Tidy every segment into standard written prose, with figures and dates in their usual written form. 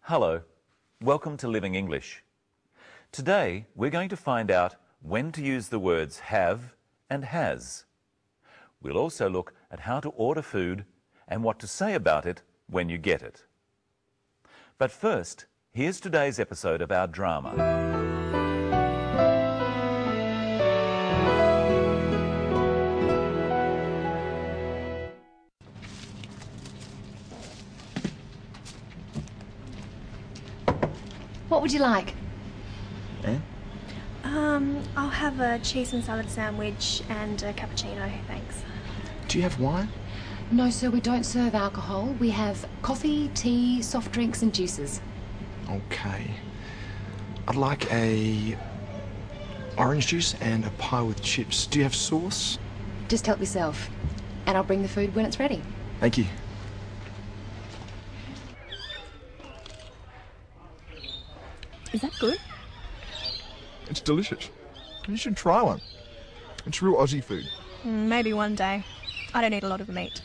Hello, welcome to Living English. Today we're going to find out when to use the words have and has. We'll also look at how to order food and what to say about it when you get it. But first, here's today's episode of our drama. What would you like? I'll have a cheese and salad sandwich and a cappuccino, thanks. Do you have wine? No, sir, we don't serve alcohol. We have coffee, tea, soft drinks and juices. Okay. I'd like a orange juice and a pie with chips. Do you have sauce? Just help yourself. And I'll bring the food when it's ready. Thank you. Is that good? It's delicious. You should try one. It's real Aussie food. Maybe one day. I don't eat a lot of meat.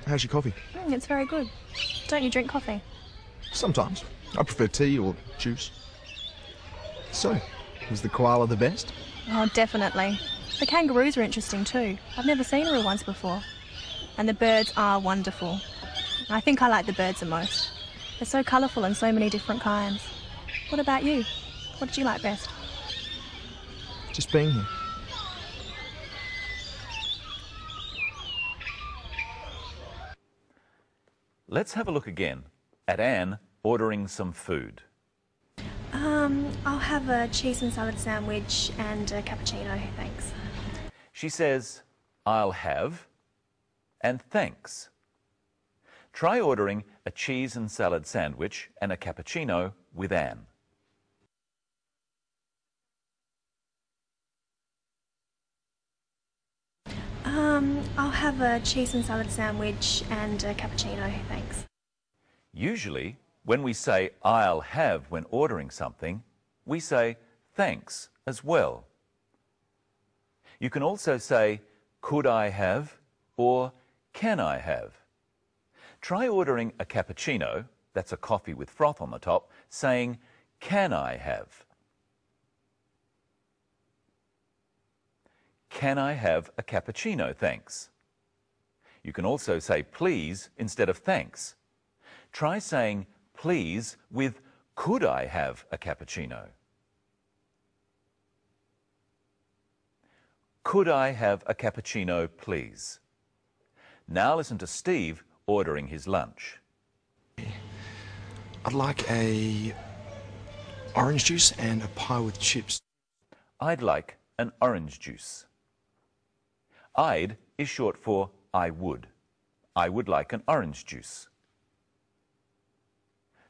How's your coffee? It's very good. Don't you drink coffee? Sometimes. I prefer tea or juice. So, was the koala the best? Oh, definitely. The kangaroos are interesting too. I've never seen a real ones before. And the birds are wonderful. I think I like the birds the most. They're so colourful and so many different kinds. What about you? What did you like best? Just being here. Let's have a look again at Anne ordering some food. I'll have a cheese and salad sandwich and a cappuccino, thanks. She says, I'll have and thanks. Try ordering a cheese and salad sandwich and a cappuccino with Anne. I'll have a cheese and salad sandwich and a cappuccino, thanks. Usually, when we say I'll have when ordering something, we say thanks as well. You can also say could I have or can I have. Try ordering a cappuccino, that's a coffee with froth on the top, saying can I have. Can I have a cappuccino, thanks? You can also say please instead of thanks. Try saying please with could I have a cappuccino? Could I have a cappuccino, please? Now listen to Steve ordering his lunch. I'd like a orange juice and a pie with chips. I'd like an orange juice. I'd is short for I would. I would like an orange juice.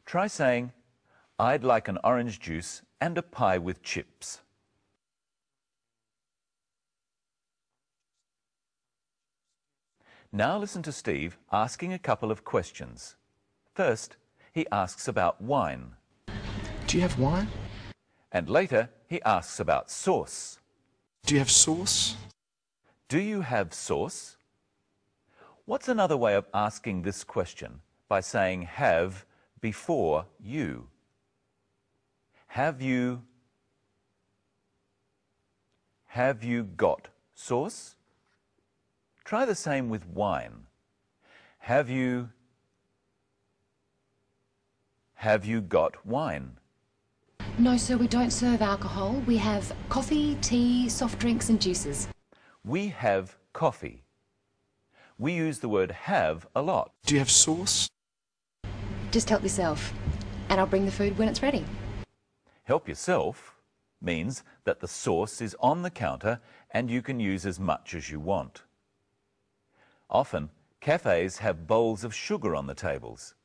Try saying, I'd like an orange juice and a pie with chips. Now listen to Steve asking a couple of questions. First, he asks about wine. Do you have wine? And later, he asks about sauce. Do you have sauce? Do you have sauce? What's another way of asking this question by saying have before you? Have you got sauce? Try the same with wine. Have you got wine? No, sir, we don't serve alcohol. We have coffee, tea, soft drinks and juices. We have coffee. We use the word have a lot. Do you have sauce? Just help yourself. And I'll bring the food when it's ready. Help yourself means that the sauce is on the counter and you can use as much as you want. Often, cafes have bowls of sugar on the tables.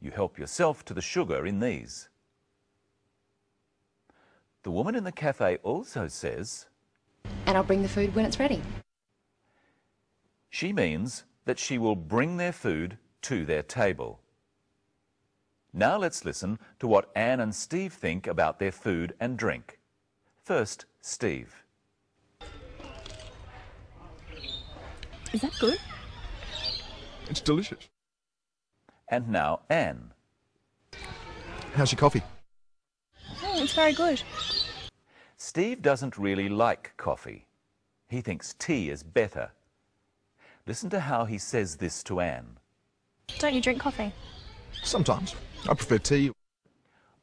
You help yourself to the sugar in these. The woman in the cafe also says, And I'll bring the food when it's ready. She means that she will bring their food to their table. Now let's listen to what Anne and Steve think about their food and drink. First, Steve. Is that good? It's delicious. And now Anne. How's your coffee? It's very good. Steve doesn't really like coffee. He thinks tea is better. Listen to how he says this to Anne. Don't you drink coffee? Sometimes. I prefer tea.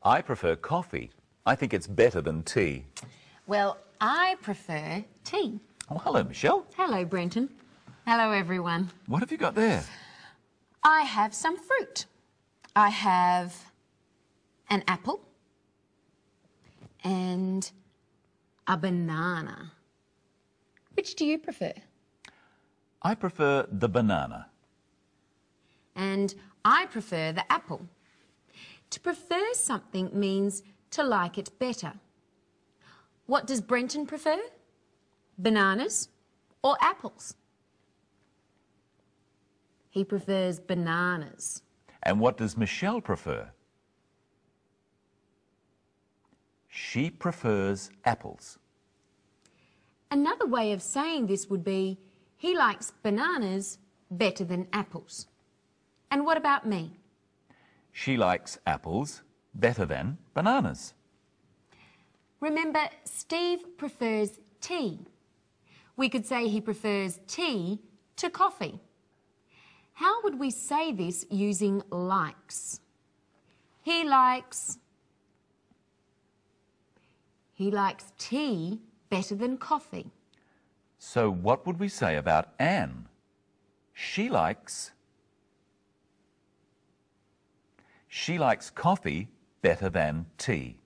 I prefer coffee. I think it's better than tea. Well, I prefer tea. Oh, hello, Michelle. Hello, Brenton. Hello, everyone. What have you got there? I have some fruit. I have an apple and a banana. Which do you prefer? I prefer the banana. And I prefer the apple. To prefer something means to like it better. What does Brenton prefer? Bananas or apples? He prefers bananas. And what does Michelle prefer? She prefers apples. Another way of saying this would be, he likes bananas better than apples. And what about me? She likes apples better than bananas. Remember, Steve prefers tea. We could say he prefers tea to coffee. How would we say this using likes? He likes tea better than coffee. So what would we say about Anne? She likes coffee better than tea.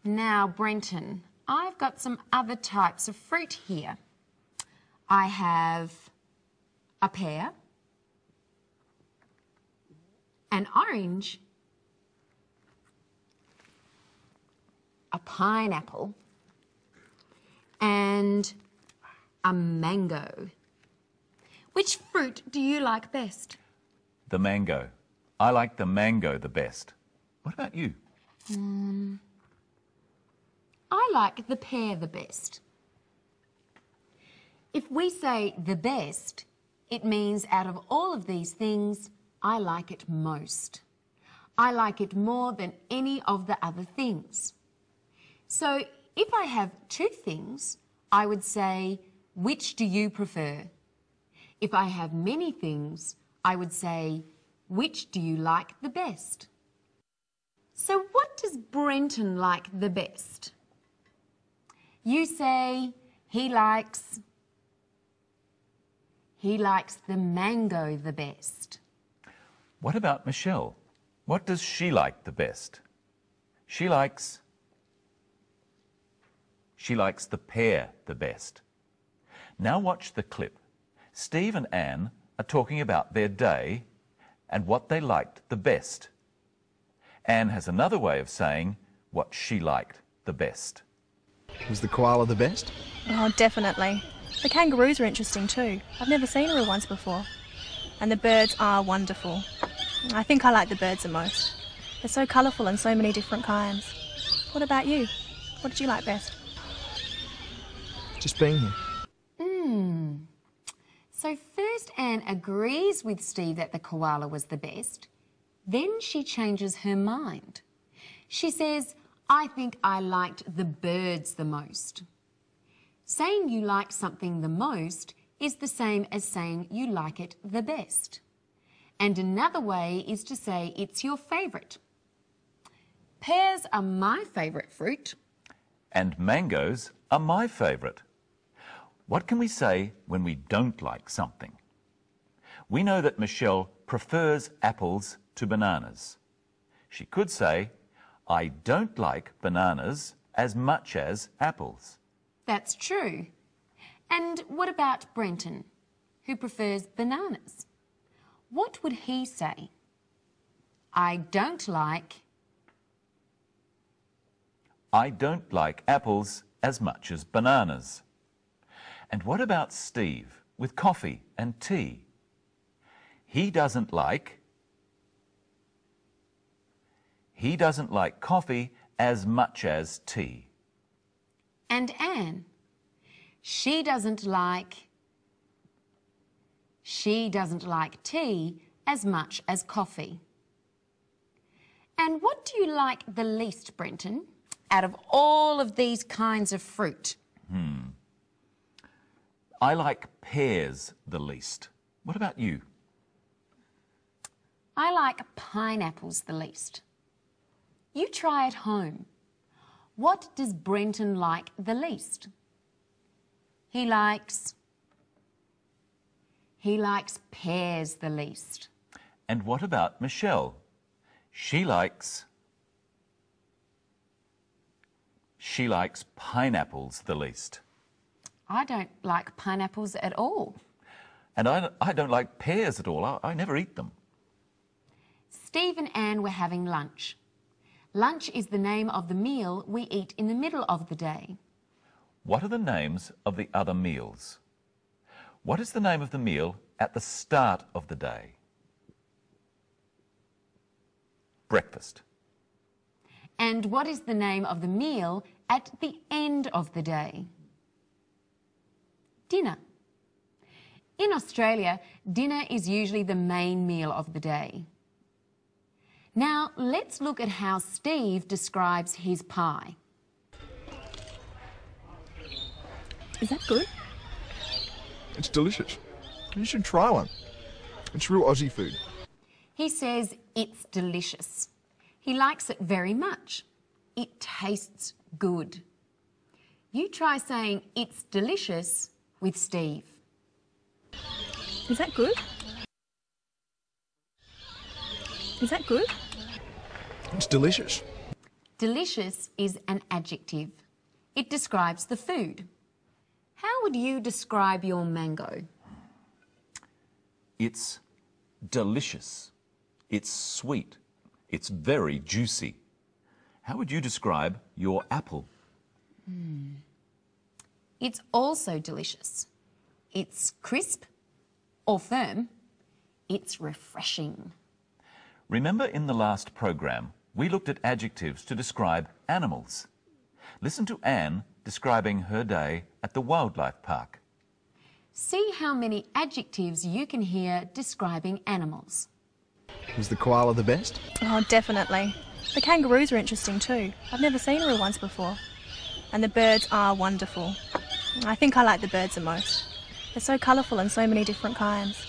Now, Brenton, I've got some other types of fruit here. I have a pear, an orange, a pineapple, and a mango. Which fruit do you like best? The mango. I like the mango the best. What about you? I like the pear the best. If we say the best, it means out of all of these things, I like it most. I like it more than any of the other things. So if I have two things, I would say, which do you prefer? If I have many things, I would say, which do you like the best? So what does Brenton like the best? You say he likes the mango the best. What about Michelle? What does she like the best? She likes the pear the best. Now watch the clip. Steve and Anne are talking about their day and what they liked the best. Anne has another way of saying what she liked the best. Was the koala the best? Oh, definitely. The kangaroos are interesting too. I've never seen a real ones before. And the birds are wonderful. I think I like the birds the most. They're so colourful and so many different kinds. What about you? What did you like best? Just being here. So first Anne agrees with Steve that the koala was the best. Then she changes her mind. She says, I think I liked the birds the most. Saying you like something the most is the same as saying you like it the best. And another way is to say it's your favourite. Pears are my favourite fruit. And mangoes are my favourite. What can we say when we don't like something? We know that Michelle prefers apples to bananas. She could say, I don't like bananas as much as apples. That's true. And what about Brenton, who prefers bananas? What would he say? I don't like apples as much as bananas. And what about Steve with coffee and tea? He doesn't like coffee as much as tea. And Anne, she doesn't like tea as much as coffee. And what do you like the least, Brenton, out of all of these kinds of fruit? I like pears the least. What about you? I like pineapples the least. You try at home. What does Brenton like the least? He likes pears the least. And what about Michelle? She likes pineapples the least. I don't like pineapples at all. And I don't like pears at all. I never eat them. Steve and Anne were having lunch. Lunch is the name of the meal we eat in the middle of the day. What are the names of the other meals? What is the name of the meal at the start of the day? Breakfast. And what is the name of the meal at the end of the day? Dinner. In Australia, dinner is usually the main meal of the day. Now, let's look at how Steve describes his pie. Is that good? It's delicious. You should try one. It's real Aussie food. He says it's delicious. He likes it very much. It tastes good. You try saying it's delicious with Steve. Is that good? Is that good? It's delicious. Delicious is an adjective. It describes the food. How would you describe your mango? It's delicious. It's sweet. It's very juicy. How would you describe your apple? It's also delicious. It's crisp or firm. It's refreshing. Remember in the last program, we looked at adjectives to describe animals. Listen to Anne describing her day at the wildlife park. See how many adjectives you can hear describing animals. Was the koala the best? Oh, definitely. The kangaroos are interesting too. I've never seen a real ones before. And the birds are wonderful. I think I like the birds the most. They're so colourful and so many different kinds.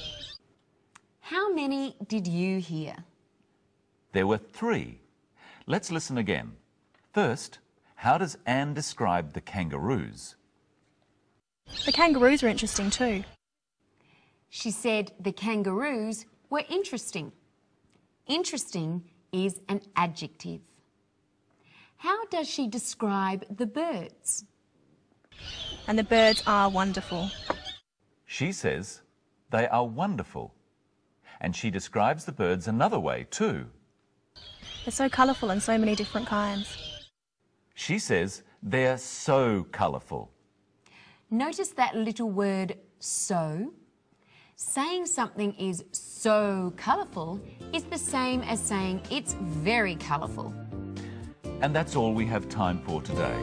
How many did you hear? There were 3. Let's listen again. First, how does Anne describe the kangaroos? The kangaroos are interesting too. She said the kangaroos were interesting. Interesting is an adjective. How does she describe the birds? And the birds are wonderful. She says they are wonderful. And she describes the birds another way too. They're so colourful and so many different kinds. She says they're so colourful. Notice that little word so. Saying something is so colourful is the same as saying it's very colourful. And that's all we have time for today.